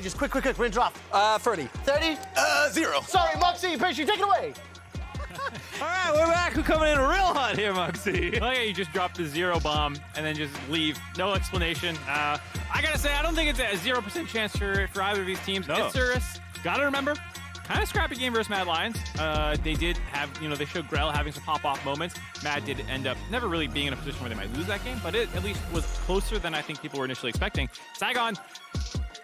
Just quick, rinse off. 30. 30? 0. Sorry, Moxie, Fishy, take it away. All right, we're back. We're coming in real hot here, Moxie. Oh yeah, you just dropped the 0 bomb and then just leave. No explanation. I gotta say, I don't think it's a 0% chance for either of these teams. No. Isurus, gotta remember, kind of scrappy game versus Mad Lions. They did have, they showed Grell having some pop-off moments. Mad did end up never really being in a position where they might lose that game, but it at least was closer than I think people were initially expecting. Saigon,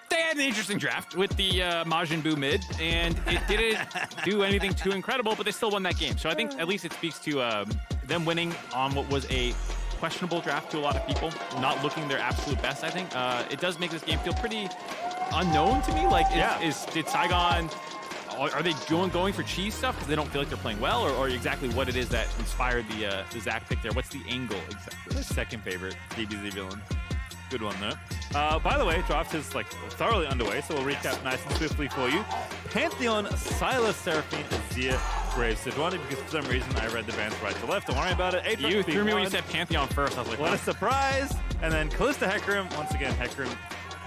they had an interesting draft with the Majin Buu mid, and it didn't do anything too incredible, but they still won that game. So I think at least it speaks to them winning on what was a questionable draft to a lot of people, not looking their absolute best, I think. It does make this game feel pretty unknown to me. Like, did Saigon, are they going for cheese stuff because they don't feel like they're playing well, or exactly what it is that inspired the Zach pick there? What's the angle exactly? My second favorite DBZ villain. Good one, though. By the way, draft is thoroughly underway, so we'll recap nice and swiftly for you. Pantheon, Silas, Seraphine, Azir, Graves, Sejuani, because for some reason I read the bands right to left. Don't worry about it. You threw me when you said Pantheon first. I was like, what a surprise! And then Callista Hecarim, once again, Hecarim,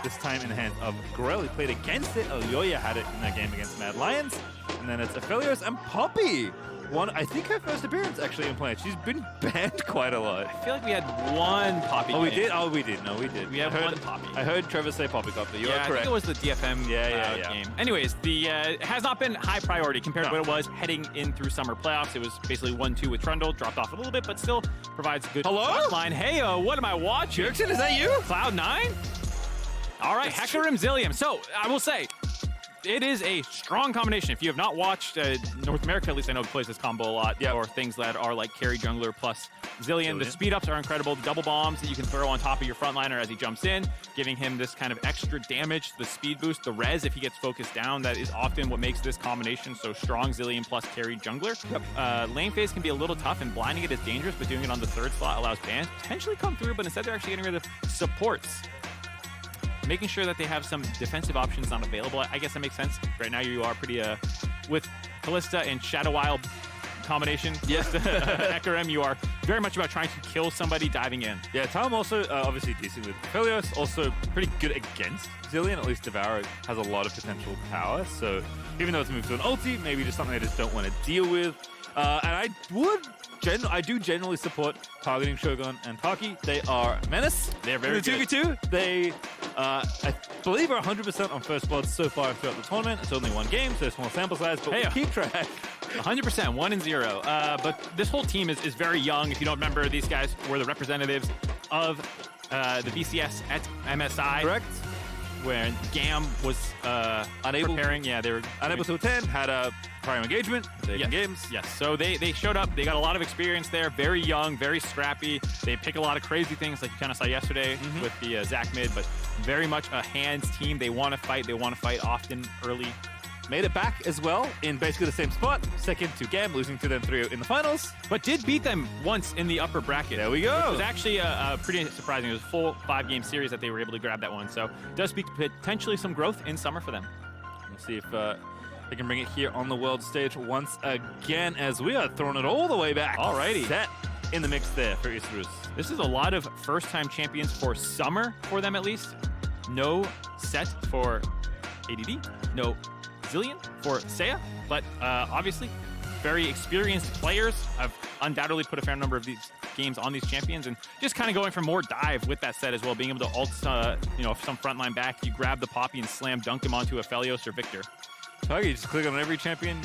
this time in the hands of Grell. He played against it. Elyoya had it in that game against Mad Lions. And then it's Aphelios and Poppy. I think her first appearance actually in play. She's been banned quite a lot. I feel like we had one Poppy. Oh, we did? Oh, we did. No, we did. We had one Poppy. I heard Trevor say Poppycopter. You are correct. I think it was the DFM game. Anyways, it has not been high priority compared to what it was heading in through summer playoffs. It was basically 1-2 with Trundle, dropped off a little bit, but still provides good line. Hey, what am I watching? Jerkson, is that you? Cloud9? All right, Hecarim Zillium. So, I will say, it is a strong combination. If you have not watched North America, at least I know plays this combo a lot, or things that are like carry jungler plus Zillion. The speed ups are incredible. The double bombs that you can throw on top of your frontliner as he jumps in, giving him this kind of extra damage, the speed boost, the res if he gets focused down. That is often what makes this combination so strong. Zillion plus carry jungler. Lane phase can be a little tough, and blinding it is dangerous, but doing it on the third slot allows bans to potentially come through, but instead they're actually getting rid of supports, making sure that they have some defensive options not available. I guess that makes sense. Right now you are pretty, with Callista and Shadow Wild combination, Hecarim, you are very much about trying to kill somebody diving in. Yeah, Tom also obviously decent with Aphelios, also pretty good against Zillion. At least Devour has a lot of potential power, so even though it's moved to an ulti, maybe just something I just don't want to deal with. And I do generally support targeting Shogun and Taki. They are a menace. They're very good. 2v2. They, I believe, are 100% on first blood so far throughout the tournament. It's only one game, so small sample size, but we'll keep track. 100%, 1-0. But this whole team is very young. If you don't remember, these guys were the representatives of the BCS at MSI. Correct. When GAM was preparing. Yeah, they were unable to attend, had a prior engagement, games. Yes, so they showed up. They got a lot of experience there. Very young, very scrappy. They pick a lot of crazy things like you kind of saw yesterday with the Zach mid, but very much a hands team. They want to fight. They want to fight often, early. Made it back as well in basically the same spot. Second to GAM, losing to them 3 in the finals. But did beat them once in the upper bracket. There we go. Which was actually pretty surprising. It was a full 5-game series that they were able to grab that one. So it does speak to potentially some growth in summer for them. We'll see if they can bring it here on the world stage once again, as we are throwing it all the way back. Alrighty. Set in the mix there for Isurus. This is a lot of first-time champions for summer, for them at least. No set for ADD. No Zillion for Seiya, but obviously very experienced players have undoubtedly put a fair number of these games on these champions, and just kind of going for more dive with that set as well, being able to ult some frontline back. You grab the Poppy and slam dunk him onto Aphelios or Victor. Okay, you just click on every champion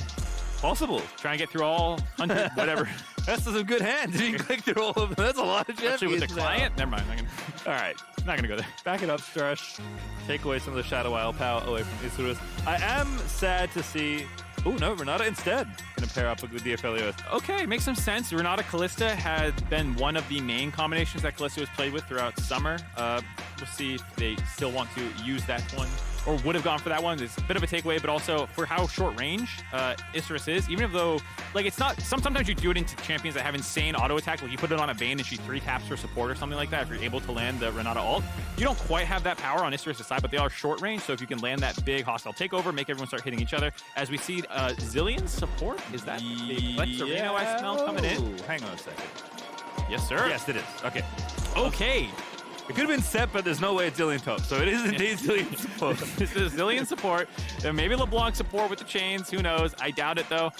possible. Try and get through all 100, whatever. That's a good hand. Did you click through all of them? That's a lot of champions. Actually with the client? Never mind. All right. Not going to go there. Back it up, Strush. Take away some of the Shadow Isle power away from Isurus. I am sad to see... Oh, no, Renata instead. Going to pair up with the Aphelios. Okay, makes some sense. Renata Callista had been one of the main combinations that Callista was played with throughout summer. We'll see if they still want to use that one, or would have gone for that one. It's a bit of a takeaway, but also for how short range Isurus is, even though, like, it's not, sometimes you do it into champions that have insane auto attack, like you put it on a Vayne and she 3-taps for support or something like that, if you're able to land the Renata ult. You don't quite have that power on Isurus' side, but they are short range, so if you can land that big hostile takeover, make everyone start hitting each other. As we see Zillion's support, is that the Flex Arena I smell coming in? Hang on a second. Yes, sir. Yes, it is. Okay. Okay. It could have been set, but there's no way it's Zillion top. So it is indeed Zillion support. This is Zillion support. Maybe LeBlanc support with the chains. Who knows? I doubt it, though.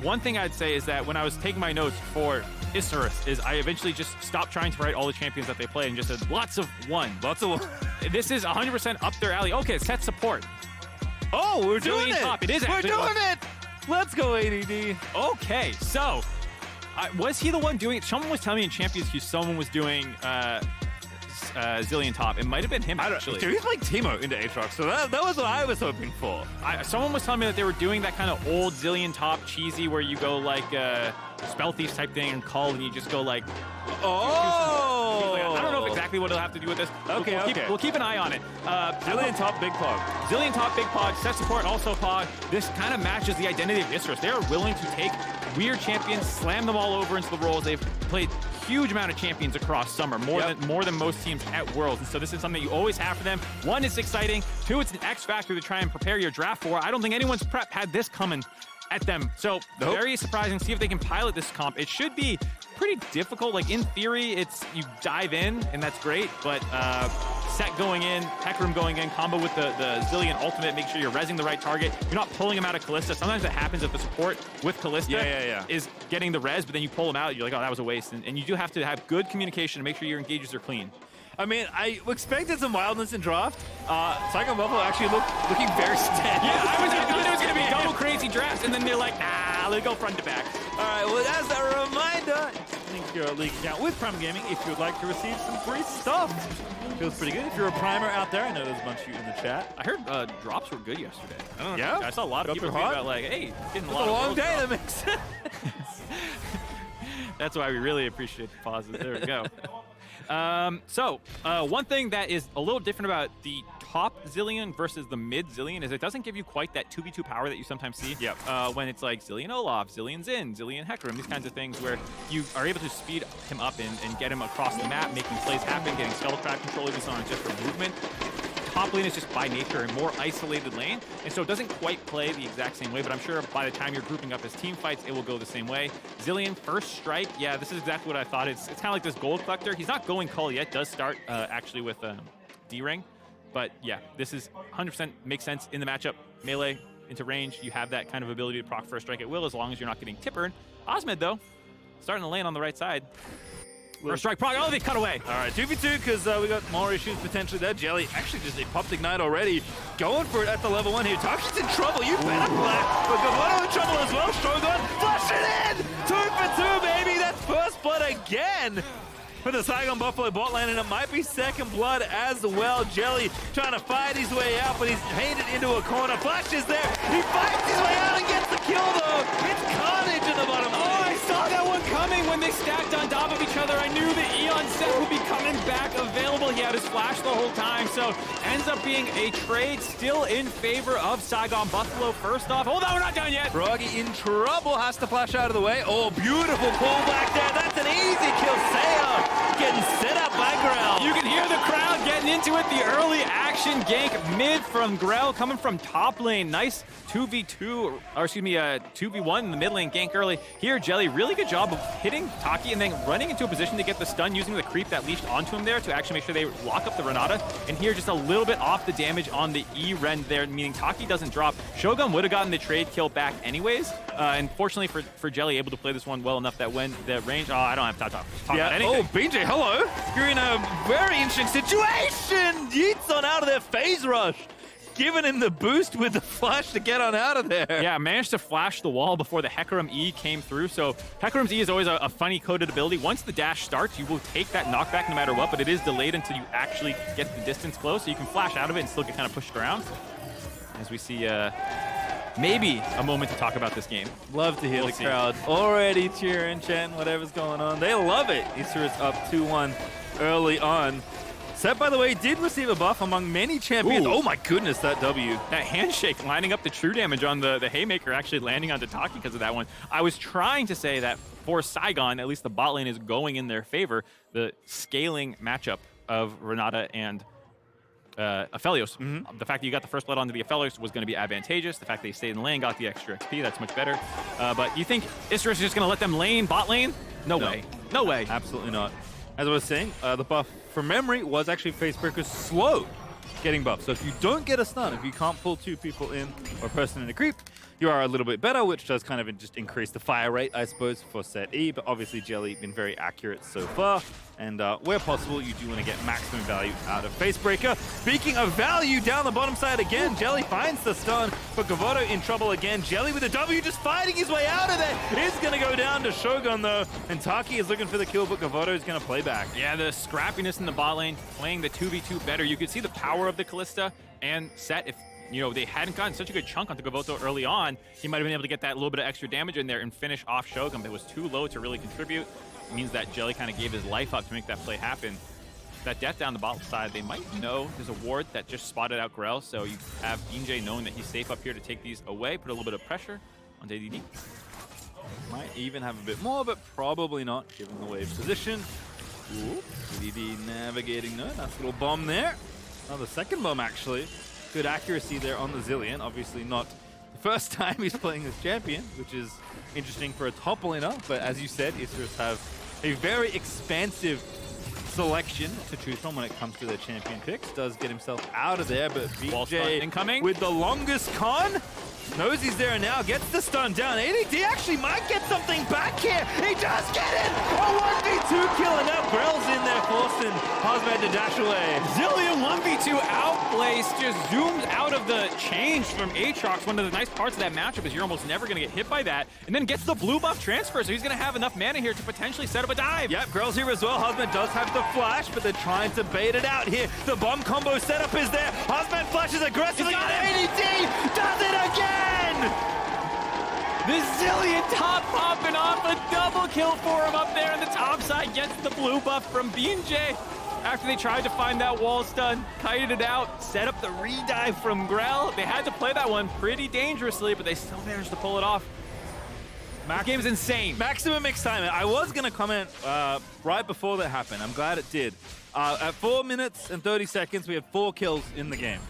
One thing I'd say is that when I was taking my notes for Isurus, is I eventually just stopped trying to write all the champions that they play and just said lots of one. Lots of one. This is 100% up their alley. Okay, set support. Oh, we're doing Zillion it. top. It is We're actually doing it. Let's go, ADD. Okay, so was he the one doing it? Someone was telling me in Champions Queue someone was doing Zillion top. It might have been him, actually. Dude, he's like Teemo into Aatrox, so that was what I was hoping for. Someone was telling me that they were doing that kind of old Zillion top cheesy where you go like Spell Thief type thing and call and you just go like... Oh! I don't know exactly what it'll have to do with this. Okay, we'll keep an eye on it. Zillion top, big pog. Zillion top, big pog, set support, also pog. This kind of matches the identity of Isurus. They are willing to take weird champions, slam them all over into the roles. They've played huge amount of champions across summer, more than most teams at Worlds. And so this is something you always have for them. One, it's exciting. Two, it's an X factor to try and prepare your draft for. I don't think anyone's prep had this coming at them. So very surprising. See if they can pilot this comp. It should be pretty difficult. Like in theory, it's you dive in and that's great, but set going in, Hecarim going in, combo with the Zillion ultimate, make sure you're rezzing the right target. You're not pulling him out of Kalista. Sometimes that happens if the support with Kalista is getting the res, but then you pull him out, you're like, oh, that was a waste. And you do have to have good communication to make sure your engages are clean. I mean, I expected some wildness in draft. Saigon Buffalo actually looking very steady. Yeah, I thought it was going to be double crazy drafts, and then they're like, nah, let's go front to back. All right, well, as a reminder, link your league account with Prime Gaming if you would like to receive some free stuff. Feels pretty good. If you're a primer out there, I know there's a bunch of you in the chat. I heard drops were good yesterday. I don't know. Yeah? I saw a lot of people tweet about like, hey, getting a lot It's a of long day, drops. that makes sense. That's why we really appreciate the pauses. There we go. One thing that is a little different about the top Zillion versus the mid Zillion is it doesn't give you quite that 2v2 power that you sometimes see when it's like Zillion Olaf, Zillion Zin, Zillion Hecarim, these kinds of things where you are able to speed him up and get him across the map, making plays happen, getting Skull Trap control even on just for movement. Top lane is just by nature a more isolated lane, and so it doesn't quite play the exact same way, but I'm sure by the time you're grouping up as team fights, it will go the same way. Zillion, first strike, yeah, this is exactly what I thought. It's kind of like this gold collector. He's not going call yet, does start actually with D-Ring, but yeah, this is 100% makes sense in the matchup. Melee into range, you have that kind of ability to proc first strike at will as long as you're not getting tippered. Osmid, though, starting the lane on the right side. First strike, proc, oh, they cut away. All right, 2v2 because we got more issues potentially there. Jelly actually just they popped Ignite already. Going for it at the level 1 here. Taki's in trouble, you better Black. But Gabono in trouble as well. Shogun, flush it in! 2 for 2, baby! That's first blood again for the Saigon Buffalo bot lane, and it might be second blood as well. Jelly trying to fight his way out, but he's painted into a corner. Flash is there. He fights his way out and gets the kill, though. It's carnage in the bottom lane. Oh, I saw that one coming when they stacked on top of each other. I knew the Eon set would be coming back available. He had his flash the whole time, so ends up being a trade still in favor of Saigon Buffalo. First off, hold on, we're not done yet. Froggy in trouble, has to flash out of the way. Oh, beautiful pullback there. That's an easy kill. Saya getting set up by Grell. You can hear the crowd getting into it. The early action gank mid from Grell coming from top lane. Nice 2v2, or excuse me, 2v1 in the mid lane gank early. Here, Jelly, really good job of hitting Taki and then running into a position to get the stun using the creep that leashed onto him there to actually make sure they lock up the Renata. And here, just a little bit off the damage on the E-Rend there, meaning Taki doesn't drop. Shogun would have gotten the trade kill back anyways. And fortunately for Jelly, able to play this one well enough that when the range, oh, I don't have to talk about anything. Oh, BJ, hello. You're in a very interesting situation. Yeets on out of there, phase rush. Giving him the boost with the flash to get on out of there. Yeah, managed to flash the wall before the Hecarim E came through. So Hecarim's E is always a funny coded ability. Once the dash starts, you will take that knockback no matter what, but it is delayed until you actually get the distance close, so you can flash out of it and still get kind of pushed around. As we see maybe a moment to talk about this game. Love to hear the crowd already cheering, chanting, whatever's going on. They love it. Isurus up 2-1 early on. Set, by the way, did receive a buff among many champions. Ooh. Oh my goodness, that W. That handshake lining up the true damage on the Haymaker actually landing onto Taki because of that one. I was trying to say that for Saigon, at least the bot lane is going in their favor. The scaling matchup of Renata and Aphelios. The fact that you got the first blood onto the Aphelios was going to be advantageous. The fact that they stayed in lane, got the extra XP, that's much better. But you think Isurus is just going to let them lane bot lane? No way. No way. Absolutely not. as I was saying, the buff from memory was actually Facebreaker's slow getting buff. So if you don't get a stun, if you can't pull 2 people in or a person in a creep, you are a little bit better, which does kind of just increase the fire rate, I suppose, for set E. But obviously, Jelly been very accurate so far. And where possible, you do want to get maximum value out of Facebreaker. Speaking of value, down the bottom side again, Jelly finds the stun, but Gavoto in trouble again. Jelly with a W, just fighting his way out of there. Is going to go down to Shogun, though. And Taki is looking for the kill, but Gavoto is going to play back. Yeah, the scrappiness in the bot lane, playing the 2v2 better. You could see the power of the Kalista and Set. If they hadn't gotten such a good chunk onto Gavoto early on, he might have been able to get that little bit of extra damage in there and finish off Shogun, but it was too low to really contribute. It means that Jelly kind of gave his life up to make that play happen. That death down the bottom side, they might know there's a ward that just spotted out Grell, so you have BJ knowing that he's safe up here to take these away, put a little bit of pressure on JDD. Might even have a bit more, but probably not, given the wave position. Ooh, JDD navigating, no, nice little bomb there. Another second bomb, actually. Good accuracy there on the Zilean. Obviously not the first time he's playing this champion, which is interesting for a top laner. But as you said, Isrus have a very expansive selection to choose from when it comes to their champion picks. Does get himself out of there, but BJ incoming with the longest con. Knows he's there now, gets the stun down. ADD actually might get something back here. He does get it! A 1v2 kill, and now Grell's in there, forcing Hazmat to dash away. Zilean 1v2 outplays, just zooms out of the change from Aatrox. One of the nice parts of that matchup is you're almost never going to get hit by that, and then gets the blue buff transfer, so he's going to have enough mana here to potentially set up a dive. Yep, Grell's here as well. Hazmat does have the flash, but they're trying to bait it out here. The bomb combo setup is there. Hazmat flashes aggressively, and ADD does it again! The Zilean top popping off, a double kill for him up there on the top side, gets the blue buff from BJ. After they tried to find that wall stun, kited it out, set up the redive from Grell. They had to play that one pretty dangerously, but they still managed to pull it off. This game is insane. Maximum excitement. I was going to comment right before that happened. I'm glad it did. At 4 minutes and 30 seconds, we had 4 kills in the game.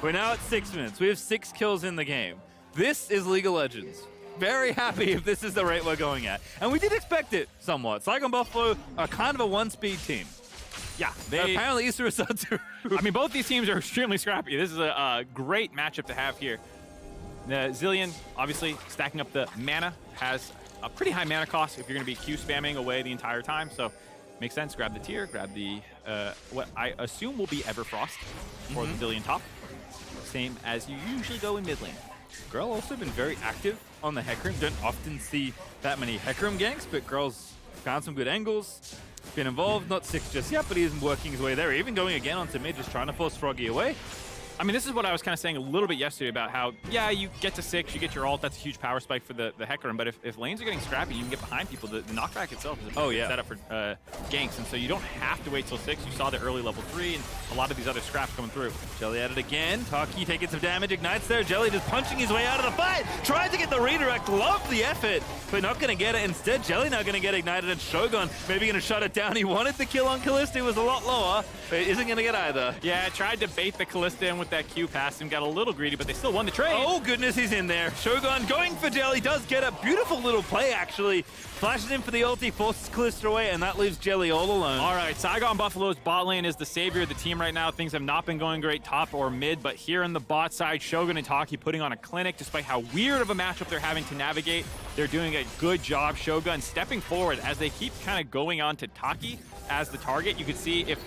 We're now at 6 minutes. We have 6 kills in the game. This is League of Legends. Very happy if this is the rate we're going at. And we did expect it somewhat. Saigon Buffalo are kind of a one-speed team. Yeah, apparently Isrus are too. I mean, both these teams are extremely scrappy. This is a great matchup to have here. The Zilean, obviously, stacking up the mana, has a pretty high mana cost if you're going to be Q spamming away the entire time. So, makes sense. Grab the tier, grab the, what I assume will be Everfrost for the Zilean top. Same as you usually go in mid lane. Grell also been very active on the Hecarim. Don't often see that many Hecarim ganks, but Grell's found some good angles. Been involved, not 6 just yet, but he isn't working his way there. Even going again onto mid, just trying to force Froggy away. I mean, this is what I was kind of saying a little bit yesterday about how, yeah, you get to 6, you get your ult, that's a huge power spike for the Hecarim, but if lanes are getting scrappy, you can get behind people. The knockback itself is a setup for ganks, and so you don't have to wait till 6. You saw the early level 3 and a lot of these other scraps coming through. Jelly at it again. Taki taking some damage, ignites there. Jelly just punching his way out of the fight. Tried to get the redirect, loved the effort, but not going to get it. Instead, Jelly now going to get ignited, and Shogun maybe going to shut it down. He wanted the kill on Kalista, it was a lot lower, but it isn't going to get either. Yeah, tried to bait the Kalista in with that Q pass and got a little greedy, but they still won the trade. Oh goodness, he's in there. Shogun going for Jelly, does get a beautiful little play actually. Flashes in for the ulti, forces Kalista away, and that leaves Jelly all alone. All right, Saigon Buffalo's bot lane is the savior of the team right now. Things have not been going great top or mid, but here on the bot side, Shogun and Taki putting on a clinic despite how weird of a matchup they're having to navigate. They're doing a good job. Shogun stepping forward as they keep kind of going on to Taki as the target. You could see if,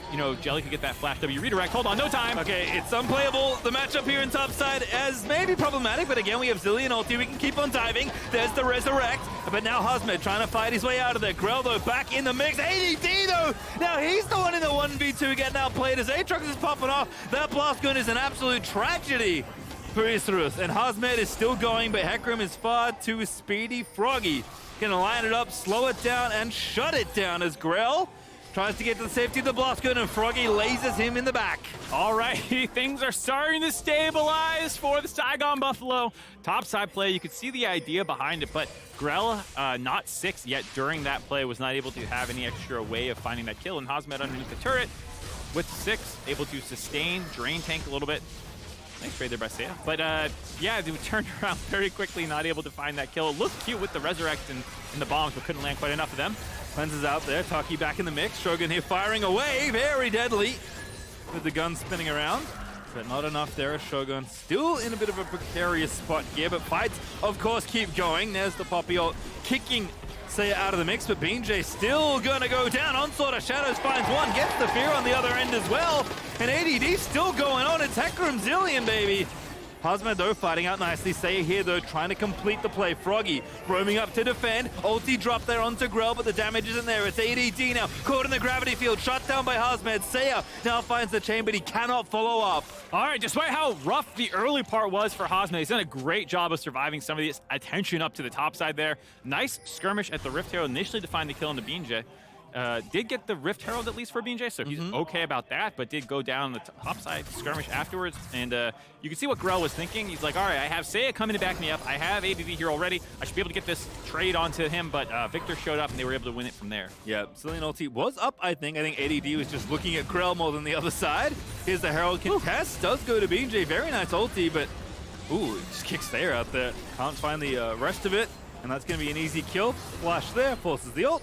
Jelly could get that flash W redirect. Hold on, no time. Okay, it's unplayable. The matchup here in top side as maybe problematic, but again, we have Zilean ulti. We can keep on diving. There's the resurrect, but now Hazmat trying to fight his way out of there. Grell, though, back in the mix. ADD, though, now he's the one in the 1v2 getting outplayed as Aatrox is popping off. That blast gun is an absolute tragedy for Isrus, and Hazmat is still going, but Hecarim is far too speedy. Froggy gonna line it up, slow it down, and shut it down as Grell tries to get to the safety of the blast gun, and Froggy lasers him in the back. All right, things are starting to stabilize for the Saigon Buffalo. Topside play, you could see the idea behind it, but Grell, not 6 yet during that play, was not able to have any extra way of finding that kill, and Hazmat underneath the turret with 6, able to sustain, drain tank a little bit. Nice trade there by Seiya. But yeah, they turned around very quickly, not able to find that kill. It looked cute with the resurrect and the bombs, but couldn't land quite enough of them. Cleanses out there, Taki back in the mix. Shogun here firing away, very deadly. With the gun spinning around. But not enough there as Shogun still in a bit of a precarious spot here, but fights, of course, keep going. There's the Poppy ult kicking Seiya out of the mix, but BJ still gonna go down. Onslaught of Shadows finds one, gets the fear on the other end as well. And ADD still going on. It's Hecarim Zillion, baby. Hazmad, though, fighting out nicely. Seiya here, though, trying to complete the play. Froggy roaming up to defend. Ulti drop there onto Grell, but the damage isn't there. It's ADD now, caught in the gravity field, shot down by Hazmad. Seiya now finds the chain, but he cannot follow up. All right, despite how rough the early part was for Hazmad, he's done a great job of surviving some of this attention up to the top side there. Nice skirmish at the Rift Herald initially to find the kill into Binjay. Did get the Rift Herald at least for Binjay, so he's okay about that, but did go down the top side skirmish afterwards. And you can see what Grell was thinking. He's like, all right, I have Seiya coming to back me up. I have ADD here already. I should be able to get this trade onto him, but Victor showed up and they were able to win it from there. Yeah, Zillion ulti was up, I think. I think ADD was just looking at Grell more than the other side. Here's the Herald contest. Does go to Binjay. Very nice ulti, but ooh, just kicks there out there. Can't find the rest of it, and that's going to be an easy kill. Flash there, forces the ult.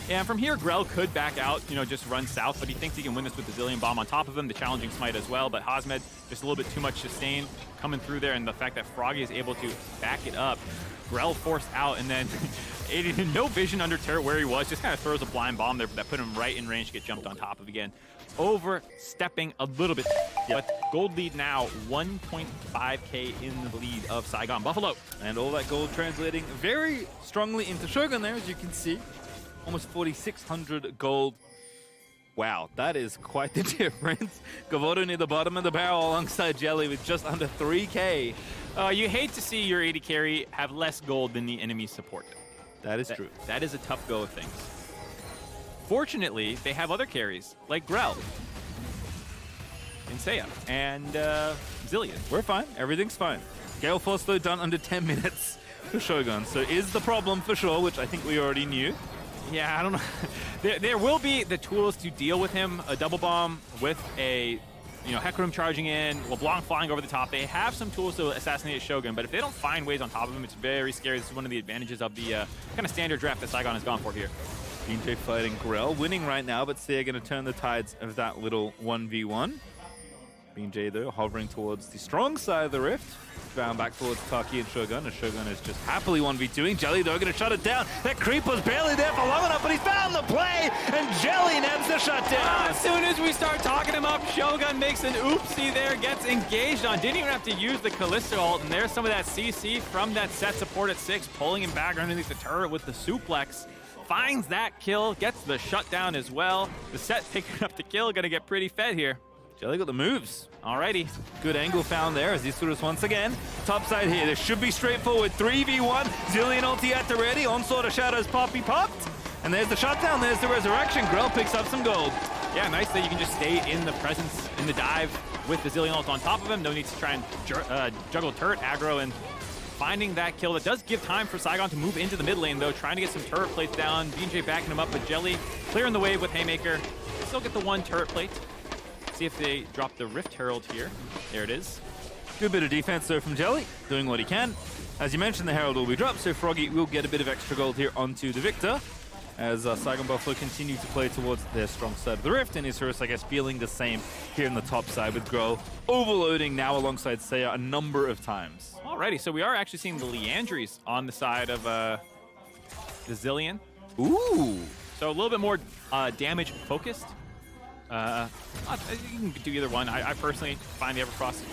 And from here, Grell could back out, just run south, but he thinks he can win this with the Zillion Bomb on top of him, the challenging smite as well. But Hazmad, just a little bit too much sustain coming through there, and the fact that Froggy is able to back it up. Grell forced out, and then no vision under turret where he was, just kind of throws a blind bomb there that put him right in range to get jumped on top of again. Overstepping a little bit, but gold lead now, 1.5k in the lead of Saigon Buffalo. And all that gold translating very strongly into Shogun there, as you can see. Almost 4,600 gold. Wow, that is quite the difference. Gavodo near the bottom of the barrel alongside Jelly with just under 3k. You hate to see your AD carry have less gold than the enemy support. That is true. That is a tough go of things. Fortunately, they have other carries, like Grell, and Seiya, and Zillion. We're fine. Everything's fine. Gale Force, though, done under 10 minutes for Shogun. So is the problem for sure, which I think we already knew. Yeah, I don't know. There will be the tools to deal with him. A double bomb with a, Hecarim charging in, LeBlanc flying over the top. They have some tools to assassinate Shogun, but if they don't find ways on top of him, it's very scary. This is one of the advantages of the kind of standard draft that Saigon has gone for here. BJ fighting Grell, winning right now, but Seiya going to turn the tides of that little 1v1. BJ, though, hovering towards the strong side of the rift. Bound back towards Taki and Shogun is just happily 1v2ing. Jelly, though, going to shut it down. That creep was barely there for long enough, but he found the play, and Jelly nabs the shutdown. As soon as we start talking him up, Shogun makes an oopsie there, gets engaged on. Didn't even have to use the Callisto ult, and there's some of that CC from that set support at 6, pulling him back underneath the turret with the suplex. Finds that kill, gets the shutdown as well. The set picking up the kill, going to get pretty fed here. Jelly got the moves. Alrighty. Good angle found there as Isurus once again. Top side here. This should be straightforward. 3v1. Zillion ulti at the ready. Onslaught of Shadows Poppy popped. And there's the shutdown. There's the resurrection. Grell picks up some gold. Yeah, nice that you can just stay in the presence, in the dive with the Zillion ult on top of him. No need to try and juggle turret aggro, and finding that kill. That does give time for Saigon to move into the mid lane, though, trying to get some turret plates down. BJ backing him up with Jelly, clearing the wave with Haymaker. Still get the one turret plate. See if they drop the Rift Herald here. There it is. Good bit of defense, though, from Jelly, doing what he can. As you mentioned, the Herald will be dropped, so Froggy will get a bit of extra gold here onto the Victor, as Saigon Buffalo continue to play towards their strong side of the Rift, and Isurus, I guess, feeling the same here in the top side with Grell overloading now alongside Seiya a number of times. Alrighty, so we are actually seeing the Leandries on the side of the Zillion. Ooh! So a little bit more damage focused. You can do either one. I personally find the Everfrost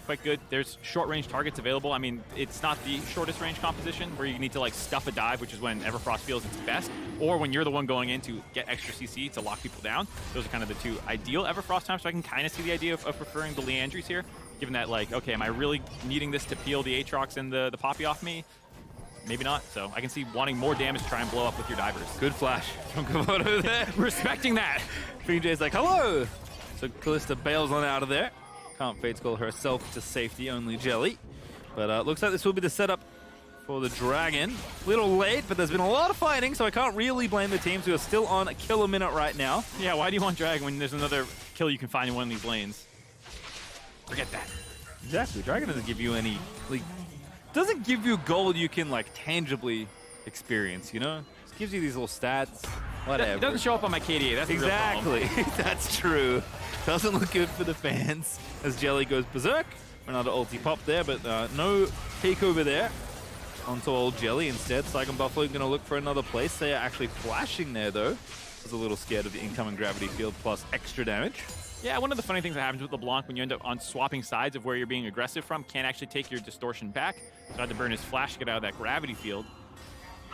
quite good. There's short-range targets available. I mean, it's not the shortest range composition where you need to stuff a dive, which is when Everfrost feels its best, or when you're the one going in to get extra CC to lock people down. Those are kind of the two ideal Everfrost times, so I can kind of see the idea of preferring the Leandries here, given that, okay, am I really needing this to peel the Aatrox and the Poppy off me? Maybe not, so I can see wanting more damage to try and blow up with your divers. Good flash from Gavodo there. Respecting that. BJ's like, hello! So Callista bails on out of there. Can't Fates call herself to safety, only Jelly. But looks like this will be the setup for the Dragon. Little late, but there's been a lot of fighting, so I can't really blame the teams who are still on a kill a minute right now. Yeah, why do you want Dragon when there's another kill you can find in one of these lanes? Forget that. Exactly. Dragon doesn't give you any, doesn't give you gold you can, tangibly experience, you know? It's gives you these little stats. Whatever. It doesn't show up on my KDA. That's the real problem. Exactly. That's true. Doesn't look good for the fans as Jelly goes berserk. Another ulti pop there, but no takeover there onto old Jelly. Instead, Saigon Buffalo going to look for another place. They are actually flashing there, though. I was a little scared of the incoming gravity field plus extra damage. Yeah, one of the funny things that happens with LeBlanc when you end up on swapping sides of where you're being aggressive from can actually take your distortion back. So had to burn his flash to get out of that gravity field.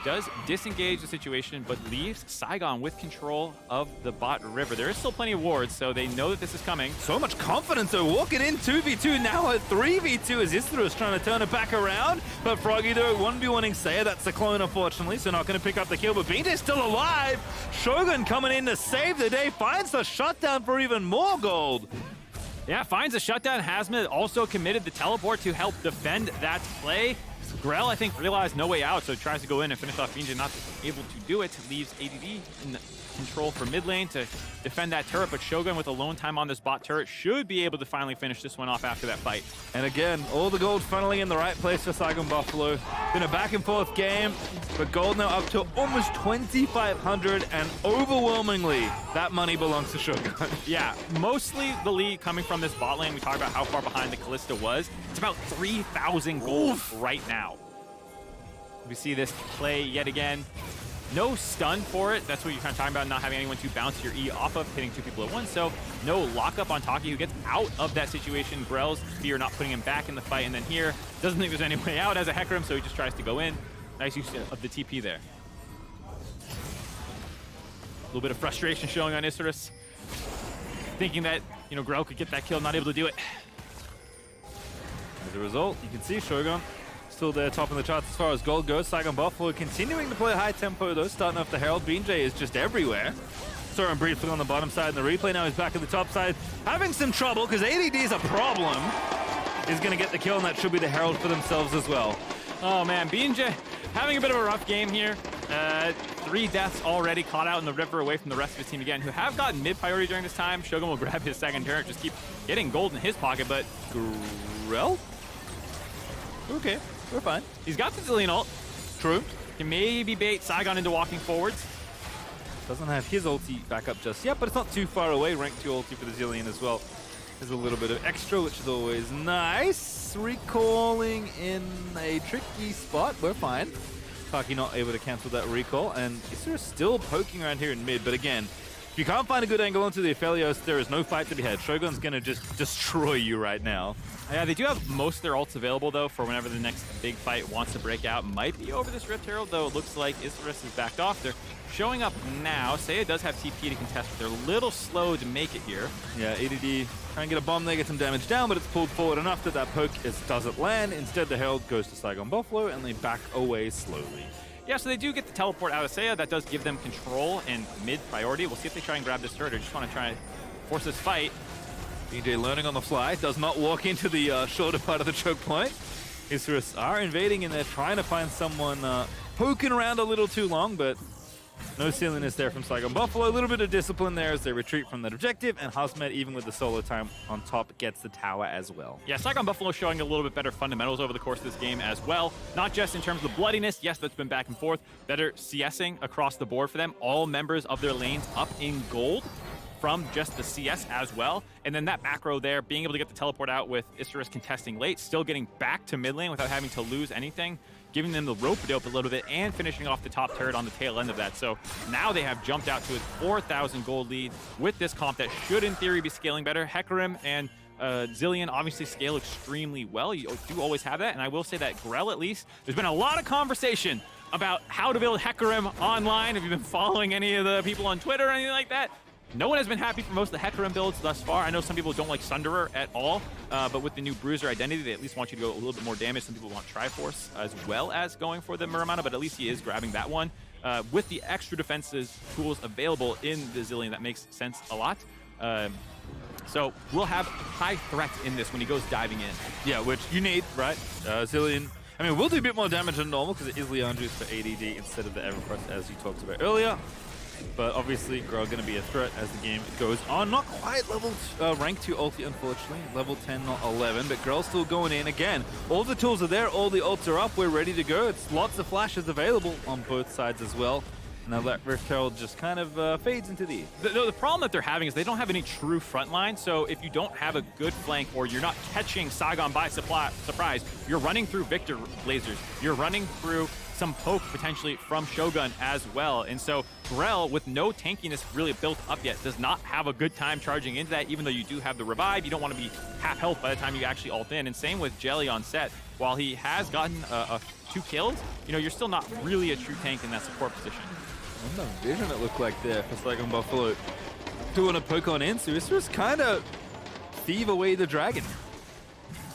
Does disengage the situation, but leaves Saigon with control of the bot river. There is still plenty of wards, so they know that this is coming. So much confidence, though. Walking in 2v2, now at 3v2 as Isra is trying to turn it back around. But Froggy, though, 1v1ing Saya. That's the clone, unfortunately, so not going to pick up the kill. But BJ's still alive. Shogun coming in to save the day. Finds the shutdown for even more gold. Yeah, finds a shutdown. Hazmat also committed the teleport to help defend that play. Grell, I think, realized no way out, so tries to go in and finish off Binja, not able to do it. Leaves ADD in control for mid lane to defend that turret, but Shogun with alone time on this bot turret should be able to finally finish this one off after that fight. And again, all the gold funneling in the right place for Saigon Buffalo. Been a back and forth game, but gold now up to almost 2,500, and overwhelmingly, that money belongs to Shogun. Yeah, mostly the lead coming from this bot lane. We talked about how far behind the Kalista was. It's about 3,000 gold right now. We see this play yet again. No stun for it. That's what you're kind of talking about, not having anyone to bounce your E off of, hitting two people at once. So no lockup on Taki, who gets out of that situation. Grell's fear not putting him back in the fight. And then here, doesn't think there's any way out as a Hecarim, so he just tries to go in. Nice use of the TP there. A little bit of frustration showing on Isurus. Thinking that, you know, Grell could get that kill, not able to do it. As a result, you can see Shogun still there, top of the charts as far as gold goes. Saigon Buffalo continuing to play high tempo, though, starting off the Herald. BJ is just everywhere. Saw him briefly on the bottom side in the replay. Now he's back at the top side, having some trouble because ADD is a problem. He's going to get the kill, and that should be the Herald for themselves as well. Oh, man. BJ having a bit of a rough game here. 3 deaths already caught out in the river away from the rest of his team again, who have gotten mid-priority during this time. Shogun will grab his second turret, just keep getting gold in his pocket, but Grell? Okay, we're fine. He's got the Zillion ult. True. Can maybe bait Saigon into walking forwards. Doesn't have his ulti back up just yet, but it's not too far away. Rank 2 ulti for the Zillion as well. There's a little bit of extra, which is always nice. Recalling in a tricky spot. We're fine. Taki not able to cancel that recall, and Isra still poking around here in mid, but again, if you can't find a good angle onto the Aphelios, there is no fight to be had. Shogun's going to just destroy you right now. Yeah, they do have most of their ults available, though, for whenever the next big fight wants to break out. Might be over this Rift Herald, though it looks like Isurus is backed off. They're showing up now. Seiya does have TP to contest, but they're a little slow to make it here. Yeah, ADD try and get a bomb there, get some damage down, but it's pulled forward enough that that poke doesn't land. Instead, the Herald goes to Saigon Buffalo, and they back away slowly. Yeah, so they do get the teleport out of Seiya. That does give them control and mid-priority. We'll see if they try and grab this turret. I just want to try and force this fight. BJ learning on the fly, does not walk into the shorter part of the choke point. Isurus are invading, and they're trying to find someone poking around a little too long, but no silliness there from Saigon Buffalo. A little bit of discipline there as they retreat from that objective, and Hazmat, even with the solo time on top, gets the tower as well. Yeah, Saigon Buffalo showing a little bit better fundamentals over the course of this game as well. Not just in terms of the bloodiness, yes, that's been back and forth. Better CSing across the board for them. All members of their lanes up in gold from just the CS as well. And then that macro there, being able to get the teleport out with Isurus contesting late, still getting back to mid lane without having to lose anything, giving them the rope-a-dope a little bit, and finishing off the top turret on the tail end of that. So now they have jumped out to a 4,000 gold lead with this comp that should, in theory, be scaling better. Hecarim and Zillion obviously scale extremely well. You do always have that, and I will say that Grell, at least, there's been a lot of conversation about how to build Hecarim online. Have you been following any of the people on Twitter or anything like that? No one has been happy for most of the Hecarim builds thus far. I know some people don't like Sunderer at all, but with the new Bruiser identity, they at least want you to go a little bit more damage. Some people want Triforce as well as going for the Muramana, but at least he is grabbing that one. With the extra defenses tools available in the Zillion, that makes sense a lot. So we'll have high threat in this when he goes diving in. Yeah, which you need, right? Zillion, I mean, we'll do a bit more damage than normal because it is Leon Juice for ADD instead of the Everfrost, as you talked about earlier. But obviously, Grell going to be a threat as the game goes on. Not quite level rank 2 ulti, unfortunately. Level 10, not 11, but Grell's still going in. Again, all the tools are there, all the ults are up, we're ready to go. It's lots of flashes available on both sides as well. And then that Rift Herald just kind of fades into the... The problem that they're having is they don't have any true front line, so if you don't have a good flank or you're not catching Saigon by surprise, you're running through Victor lasers, you're running through some poke potentially from Shogun as well. And so Grell, with no tankiness really built up yet, does not have a good time charging into that, even though you do have the revive. You don't want to be half health by the time you actually ult in. And same with Jelly on set. While he has gotten 2 kills, you're still not really a true tank in that support position. And the vision it looked like there for Saigon Buffalo. Doing a poke on in, so this was kind of thieve away the dragon.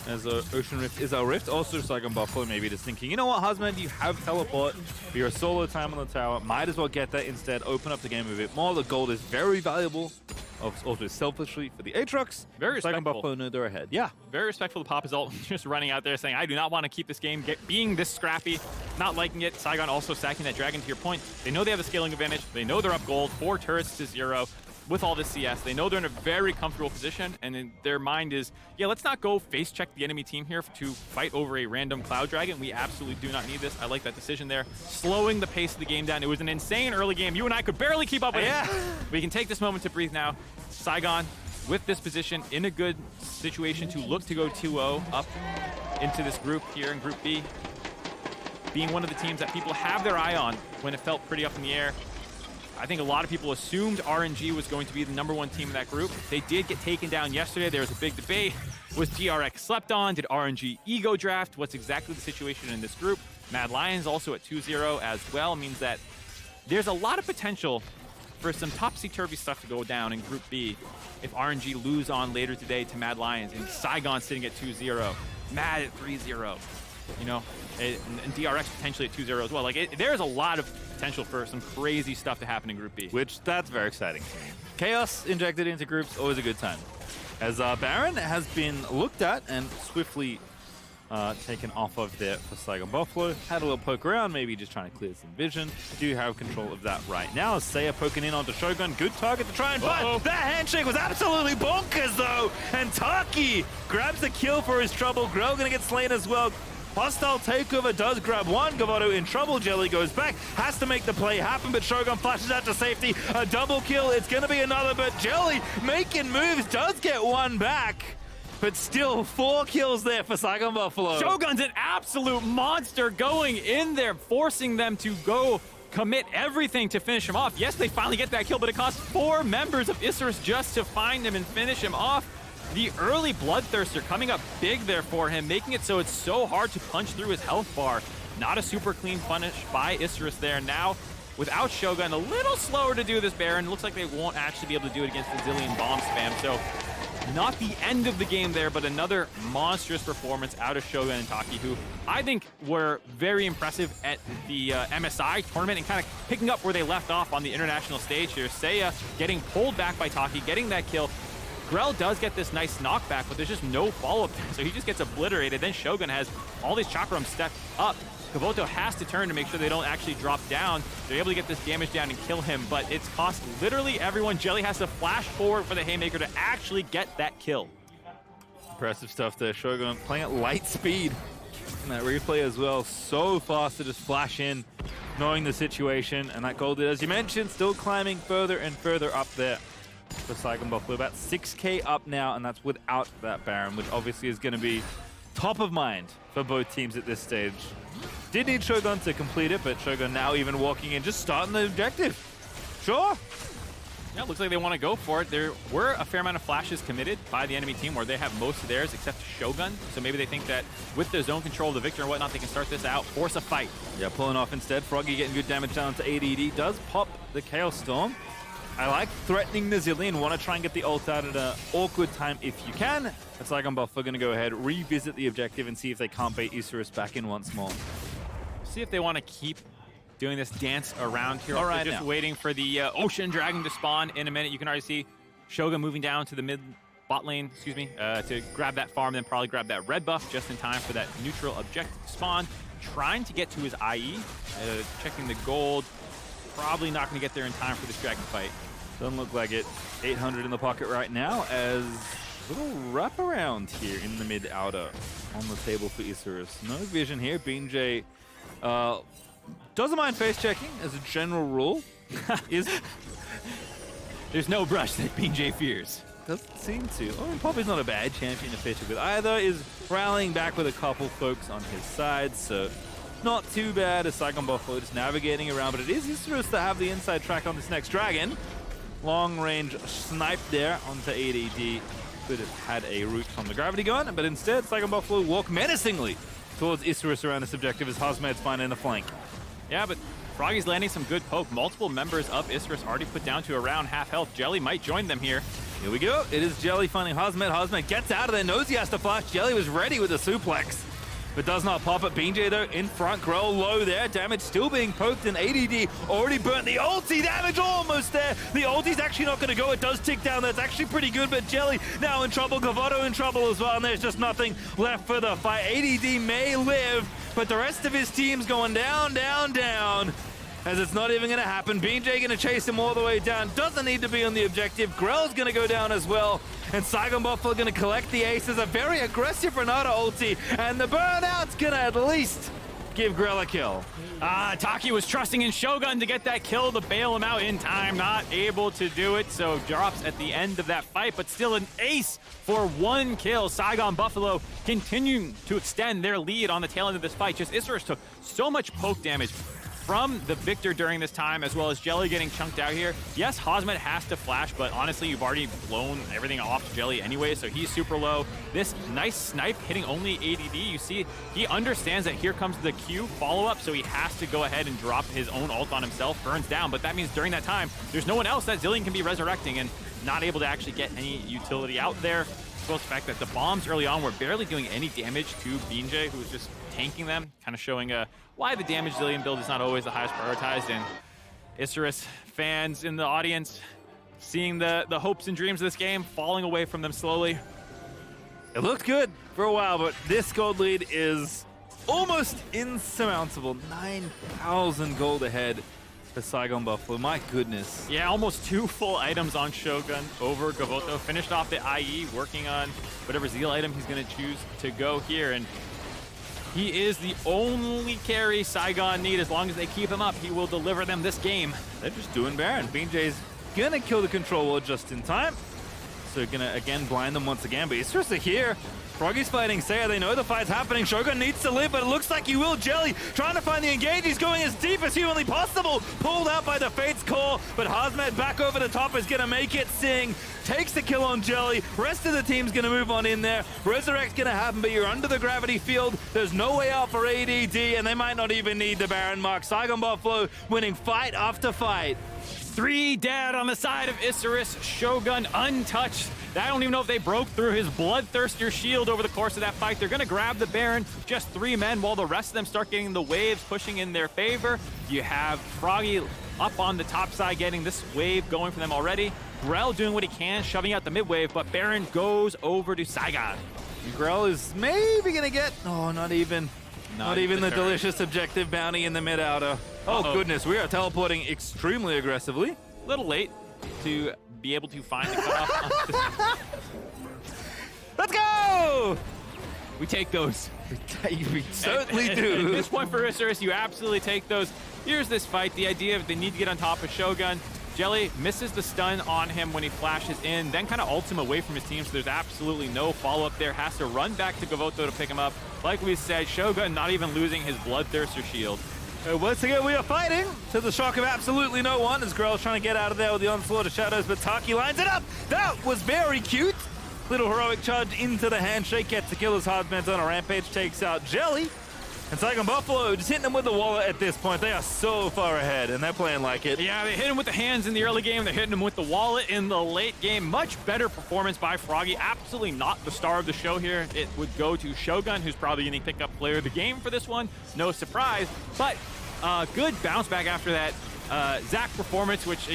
As Ocean Rift is our Rift. Also, Saigon Buffalo maybe just thinking, you know what, Husband, you have teleport. You're a solo time on the tower. Might as well get that instead. Open up the game a bit more. The gold is very valuable. Also selfishly for the Aatrox. Very respectful. Saigon Buffalo know they're ahead. Yeah. Very respectful to Papa's ult. Just running out there saying, I do not want to keep this game being this scrappy. Not liking it. Saigon also sacking that dragon to your point. They know they have a scaling advantage. They know they're up gold. 4 turrets to 0. With all this CS, they know they're in a very comfortable position, and in their mind is, yeah, let's not go face check the enemy team here to fight over a random Cloud Dragon. We absolutely do not need this. I like that decision there. Slowing the pace of the game down. It was an insane early game. You and I could barely keep up with it. We can take this moment to breathe now. Saigon, with this position, in a good situation to look to go 2-0 up into this group here in Group B. Being one of the teams that people have their eye on when it felt pretty up in the air. I think a lot of people assumed RNG was going to be the #1 team in that group. They did get taken down yesterday. There was a big debate. Was GRX slept on? Did RNG ego draft? What's exactly the situation in this group? Mad Lions also at 2-0 as well. Means that there's a lot of potential for some topsy-turvy stuff to go down in Group B if RNG lose on later today to Mad Lions and Saigon sitting at 2-0, Mad at 3-0, and DRX potentially at 2-0 as well. There's a lot of potential for some crazy stuff to happen in Group B. Which, that's very exciting. Chaos injected into groups, always a good time. As Baron has been looked at and swiftly taken off of there for Saigon Buffalo. Had a little poke around, maybe just trying to clear some vision. Do have control of that right now. Seiya poking in onto Shogun. Good target to try and find. That handshake was absolutely bonkers though. And Taki grabs the kill for his trouble. Grell gonna get slain as well. Hostile takeover does grab one. Gavoto in trouble. Jelly goes back. Has to make the play happen, but Shogun flashes out to safety. A double kill. It's going to be another, but Jelly making moves. Does get one back, but still 4 kills there for Saigon Buffalo. Shogun's an absolute monster going in there, forcing them to go commit everything to finish him off. Yes, they finally get that kill, but it costs 4 members of Isurus just to find him and finish him off. The early Bloodthirster coming up big there for him, making it so it's so hard to punch through his health bar. Not a super clean punish by Isurus there. Now, without Shogun, a little slower to do this Baron. Looks like they won't actually be able to do it against the Zillion bomb spam. So, not the end of the game there, but another monstrous performance out of Shogun and Taki, who I think were very impressive at the MSI tournament and kind of picking up where they left off on the international stage here. Seiya getting pulled back by Taki, getting that kill. Grell does get this nice knockback, but there's just no follow-up there, so he just gets obliterated. Then Shogun has all these chakrams stepped up. Gavoto has to turn to make sure they don't actually drop down. They're able to get this damage down and kill him, but it's cost literally everyone. Jelly has to flash forward for the Haymaker to actually get that kill. Impressive stuff there. Shogun playing at light speed in that replay as well. So fast to just flash in, knowing the situation. And that gold, as you mentioned, still climbing further and further up there for Saigon Buffalo. About 6k up now, and that's without that Baron, which obviously is going to be top of mind for both teams at this stage. Did need Shogun to complete it, but Shogun now even walking in, just starting the objective. Sure. Yeah, it looks like they want to go for it. There were a fair amount of flashes committed by the enemy team where they have most of theirs except Shogun. So maybe they think that with their zone control of the Victor and whatnot, they can start this out, force a fight. Yeah, pulling off instead. Froggy getting good damage down to ADD. Does pop the Chaos Storm. I like threatening the Zillion. Want to try and get the ult out at an awkward time if you can. It's like I'm Buffalo going to go ahead, revisit the objective, and see if they can't bait Isurus back in once more. See if they want to keep doing this dance around here. All right, just waiting for the Ocean Dragon to spawn in a minute. You can already see Shogun moving down to the mid bot lane, to grab that farm, then probably grab that red buff just in time for that neutral objective to spawn. Trying to get to his IE, checking the gold. Probably not going to get there in time for this dragon fight. Doesn't look like it. 800 in the pocket right now as a little wraparound here in the mid-outer on the table for Isurus. No vision here. Beanjay doesn't mind face checking as a general rule. There's no brush that BJ fears. Doesn't seem to. I mean, Poppy's not a bad champion to face with either. Is rallying back with a couple folks on his side, so not too bad as Saigon Buffalo just navigating around. But it is Isrus to have the inside track on this next dragon. Long range snipe there onto ADD. Could have had a route from the gravity gun, but instead Saigon Buffalo walk menacingly towards Isrus around this objective as Hosmed's finding the flank. Yeah, but Froggy's landing some good poke. Multiple members of Isrus already put down to around half health. Jelly might join them here. Here we go. It is Jelly finding Hosmed. Hosmed gets out of there, knows he has to flash. Jelly was ready with a suplex, but does not pop it. BJ though in front, Grell low there. Damage still being poked, and ADD already burnt the ulti. Damage almost there. The ulti's actually not going to go. It does tick down. That's actually pretty good, but Jelly now in trouble. Gavoto in trouble as well, and there's just nothing left for the fight. ADD may live, but the rest of his team's going down, down, down. As it's not even going to happen. BJ going to chase him all the way down. Doesn't need to be on the objective. Grell's going to go down as well. And Saigon Buffalo going to collect the aces. A very aggressive Renata ulti. And the burnout's going to at least give Grell a kill. Taki was trusting in Shogun to get that kill to bail him out in time. Not able to do it, so drops at the end of that fight, but still an ace for 1 kill. Saigon Buffalo continuing to extend their lead on the tail end of this fight. Just Isrus took so much poke damage from the Victor during this time, as well as Jelly getting chunked out here. Yes, Hosmed has to flash, but honestly, you've already blown everything off Jelly anyway, so he's super low. This nice snipe hitting only ADD. You see, he understands that here comes the Q follow-up, so he has to go ahead and drop his own ult on himself. Burns down, but that means during that time, there's no one else that Zilean can be resurrecting, and not able to actually get any utility out there. Plus the fact that the bombs early on were barely doing any damage to BJ, who was just tanking them, kind of showing why the damage Zilean build is not always the highest prioritized. And Isrus fans in the audience seeing the hopes and dreams of this game falling away from them slowly. It looked good for a while, but this gold lead is almost insurmountable. 9,000 gold ahead for Saigon Buffalo. My goodness. Yeah, almost 2 full items on Shogun over Gavoto. Finished off the IE, working on whatever Zeal item he's going to choose to go here. And he is the only carry Saigon need. As long as they keep him up, he will deliver them this game. They're just doing Baron. BJ's gonna kill the control wall just in time. So gonna again blind them once again, but it's just here. Froggy's fighting Saya. They know the fight's happening. Shogun needs to live, but it looks like he will. Jelly trying to find the engage. He's going as deep as humanly possible. Pulled out by the Fate's Call, but Hosmed back over the top is going to make it. Sing takes the kill on Jelly. Rest of the team's going to move on in there. Resurrect's going to happen, but you're under the gravity field. There's no way out for ADD, and they might not even need the Baron mark. Saigon Buffalo winning fight after fight. 3 dead on the side of Isrus. Shogun untouched. I don't even know if they broke through his bloodthirster shield over the course of that fight. They're going to grab the Baron, just 3 men, while the rest of them start getting the waves pushing in their favor. You have Froggy up on the top side getting this wave going for them already. Grell doing what he can, shoving out the mid wave, but Baron goes over to Saigon. Grell is maybe going to get, not even the delicious objective bounty in the mid-outer. Oh goodness, we are teleporting extremely aggressively. A little late to be able to find the cutoff. Let's go! We take those. We certainly do. At this point for Isrus, you absolutely take those. Here's this fight. The idea of they need to get on top of Shogun. Jelly misses the stun on him when he flashes in, then kind of ults him away from his team, so there's absolutely no follow-up there. Has to run back to Gavoto to pick him up. Like we said, Shogun not even losing his Bloodthirster shield. Once again, we are fighting to the shock of absolutely no one as Grell's trying to get out of there with the onslaught of shadows, but Taki lines it up. That was very cute. Little heroic charge into the handshake, gets the kill as Hardman's on a rampage, takes out Jelly. And Saigon Buffalo just hitting them with the wallet at this point. They are so far ahead, and they're playing like it. Yeah, they hit him with the hands in the early game. They're hitting him with the wallet in the late game. Much better performance by Froggy. Absolutely not the star of the show here. It would go to Shogun, who's probably going to pick up player of the game for this one. No surprise. But good bounce back after that Zach performance, which,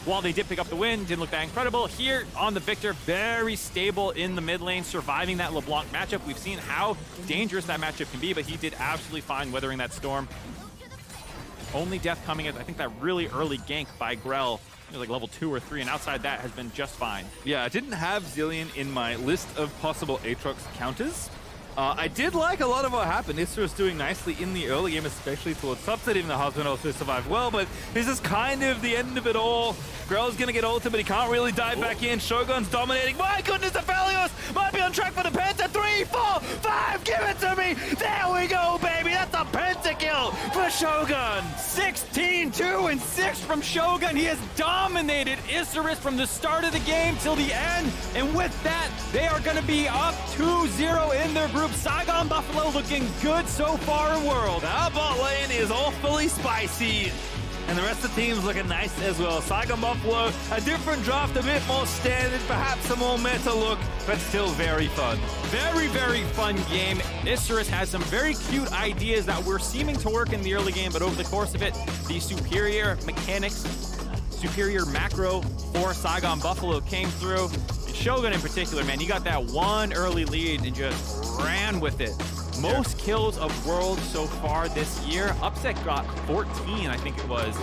while they did pick up the win, didn't look that incredible. Here on the Victor, very stable in the mid lane, surviving that LeBlanc matchup. We've seen how dangerous that matchup can be, but he did absolutely fine weathering that storm. Only death coming at, I think, that really early gank by Grell. It was like level 2 or 3, and outside that has been just fine. Yeah, I didn't have Zilean in my list of possible Aatrox counters, I did like a lot of what happened. Isra was doing nicely in the early game, especially towards subset. Even the husband also survived well, but this is kind of the end of it all. Grell's gonna get ulted, but he can't really dive back in. Shogun's dominating. My goodness, the Aphelios might be on track for the Penta. 3, 4, 5, give it to me! There we go, baby! That's a pentakill for Shogun! 16, 2, and 6 from Shogun. He has dominated Isurus from the start of the game till the end. And with that, they are going to be up 2-0 in their group. Saigon Buffalo looking good so far in World. Our bot lane is awfully spicy. And the rest of the team's looking nice as well. Saigon Buffalo, a different draft, a bit more standard, perhaps a more meta look, but still very fun. Very, very fun game. Isurus has some very cute ideas that were seeming to work in the early game, but over the course of it, the superior mechanics, superior macro for Saigon Buffalo came through. And Shogun in particular, man, he got that one early lead and just ran with it. Most kills of World so far this year. Upset got 14, I think it was,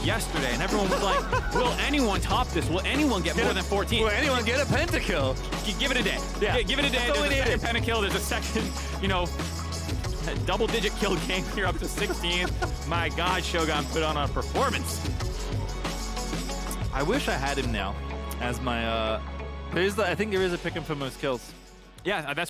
yesterday. And everyone was like, will anyone top this? Will anyone get more than 14? Will anyone get a pentakill? Give it a day. Yeah. Give it a day. There's a second pentakill. There's a second, double-digit kill game here up to 16. My God, Shogun put on a performance. I wish I had him now as my, I think there is a pick him for most kills. Yeah, that's